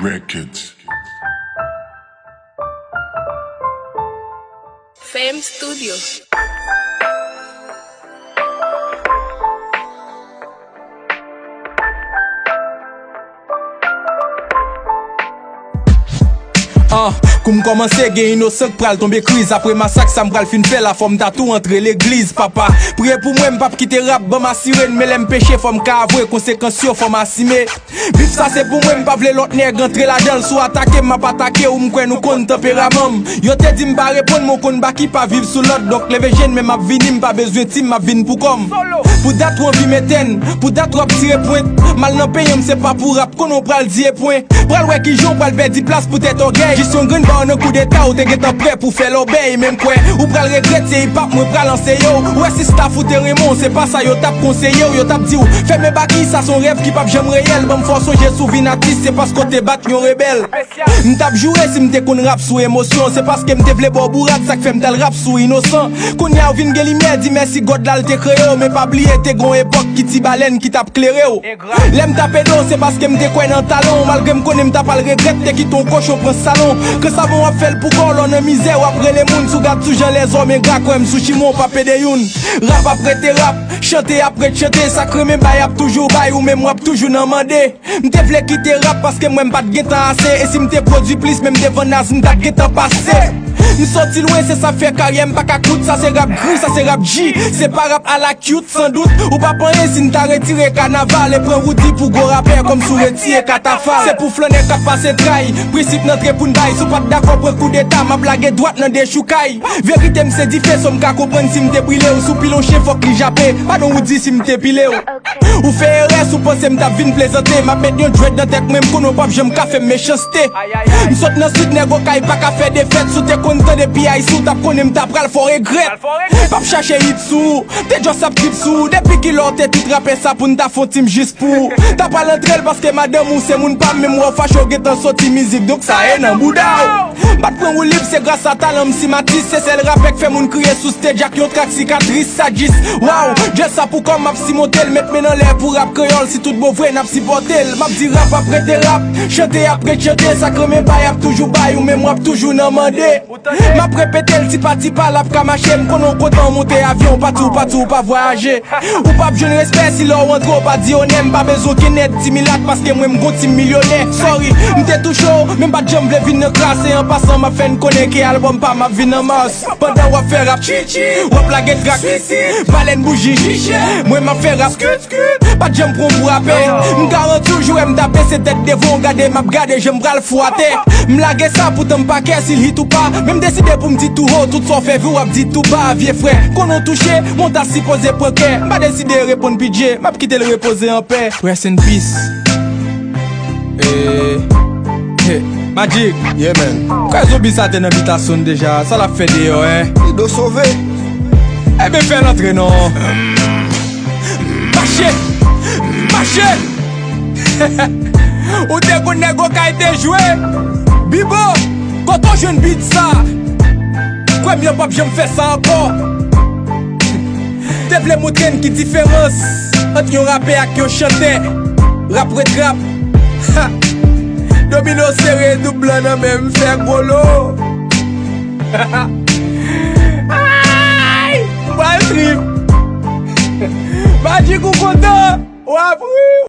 Records. Fame Studio. Koum komanse gen innocent pral tombe kriz. Apre masak sa m'pral fin fè la fòm tatou entre l'église. Papa, priye pou mwen m'pap kite rap ban ma sirène. Me lem peche fòm ka avwe konsekans yo fòm asime. Bif sa se pou mwen m'pap vle lot nèg entre la del. Sou atake m'ap atake ou m'kwen nou kon temperamam. Yo te di m'pa repon mon kon baki pa viv sou lot. Dok leve jen men m'ap vini m'pa bezwen tim m'ap vin pou kom. Pou dat ou anvi meten, pou dat ou ap tire point. Mal nan peyem se pa pou rap konon pral diye point. Pral wè ki jon pral perdi place pou tèt orgueil. Jisyon gren ba an coup d'état ou te getan prêt pour faire l'obéi. Même quoi, ou pral regret c'est hip hop, moi pral lancer yo. Ouais si staff ou te remon, c'est pas ça yo tap conseillé yo tap di ou. Fais mes baki, ça son rêve qui pape j'aime réel. Bon force j'ai souvinatis, c'est parce que t'es bat yon rebelle. M'tap joué si m'te kon rap sous émotion. C'est parce que m'te vle bo bourrade, ça fait m'tel rap sous innocent. Kon ya ou vin gen lumière, di merci God lal te créé. Mais pas oublier te gon époque qui ti baleine qui tap clairé. L'aime taper d'eau, c'est parce que m'te kwen dans talon. Malgré m'konne m'tap al regret, te qui ton cochon prend salon. Que ça bon a fait pour qu'on l'on a misère. Après les mouns, sous garde sous Jean les hommes et gras comme sous chimon, papé de youn. Rap après te rap, chanter après chanter. Sacré mes bail ap toujours bail ou même rap toujours nan mandé. M'te vle quitter rap parce que moi m'pas de guetan assez. Et si m'te produit plus, même te venas m'ta guetan passé. M'sorti loin, c'est ça fait carrière, m'pas ka coûte. Ça c'est rap gris, ça c'est rap J. C'est pas rap à la cute, sans doute. Ou pas penser si m'ta retiré carnaval. Et prend route pour go rapper comme sous retiré catafal. C'est pour flâner qu'a passé trahi. Principe notre pour n'baille. Sou pas d'accord pour coup d'état, m'a blague droite nan des choukaï. Vérité m'se diffé, so m'ka comprendre si m'te brûlé. Ou sous pilon chef faut qu'il jappé. Pas non ou dit si m'te pilé. Ou fait RS ou pense m'ta vin plaisanter. M'a met yon dread dans tête, même kono pap j'aime ka fait méchanceté. M'saute nan suite nego kay pas ka fait des fêtes. Sou te content depuis aïe sou tap koné m'ta pral fort regret. Pap chercher hit sou, te just ap trip sou. Depuis qu'il a tout rappé ça pour n'ta font team juste pour. T'as pas l'entrée parce que madame ou c'est moun pas même ou facho getan sorti musique. Donc ça est nan bouda. Bat prend ou libre c'est grâce à talent si Matisse. C'est celle rappel fait moun crier sous stage ak yon track cicatrice sadis. Wow, just ça pour comme m'a si motel mettre maintenant l'air pour rap créole. Si tout beau vrai n'a si portel. M'a dit rap après te rap, chanter après chanter. Ça crée mes bail ap toujours bail ou même rap toujours nan mandé. M'a répété le ti pa la ka marcher. M'konon content monter avion partout pas voyager. Ou pas jeune respect si l'on rentre pas dit on aime pas besoin qui net 10 000 parce que moi m'gon ti millionnaire. Sorry, m'te tout chaud, même pas jam vle vin classer en passant m'a fait connaître que album pas m'a vin en masse. Pendant ou faire rap chichi, ou la get crack baleine bougie chichi. Moi m'a fait rap pas jam prend pour rapper. M'garan toujours m'taper cette tête devant garder m'a garder j'aime bral fouatter. M'laguer ça pour t'en paquet s'il hit ou pas. Même décider pour m'dit tout haut, tout son fait vu ou dit tout bas vieux frère. Qu'on a touché, mon ta si posé pour que m'a décidé répondre budget, m'a quitté le reposer en paix. Rest in peace. Magic, yeah man. Quand Zobi ça t'en invitation déjà, ça l'a fait dehors hein. Il doit sauver. Eh ben fais l'entrée non. Marché. Ou te kon nego ka été joué. Bibo, quand on jeune beat ça. Quoi mieux pap j'aime faire ça encore. Te vle montrer qui différence entre yon rappé ak yon chanté. Rap rap. Domino serré double nan même faire golo. Aïe, mal trip. Magic ou content. Ou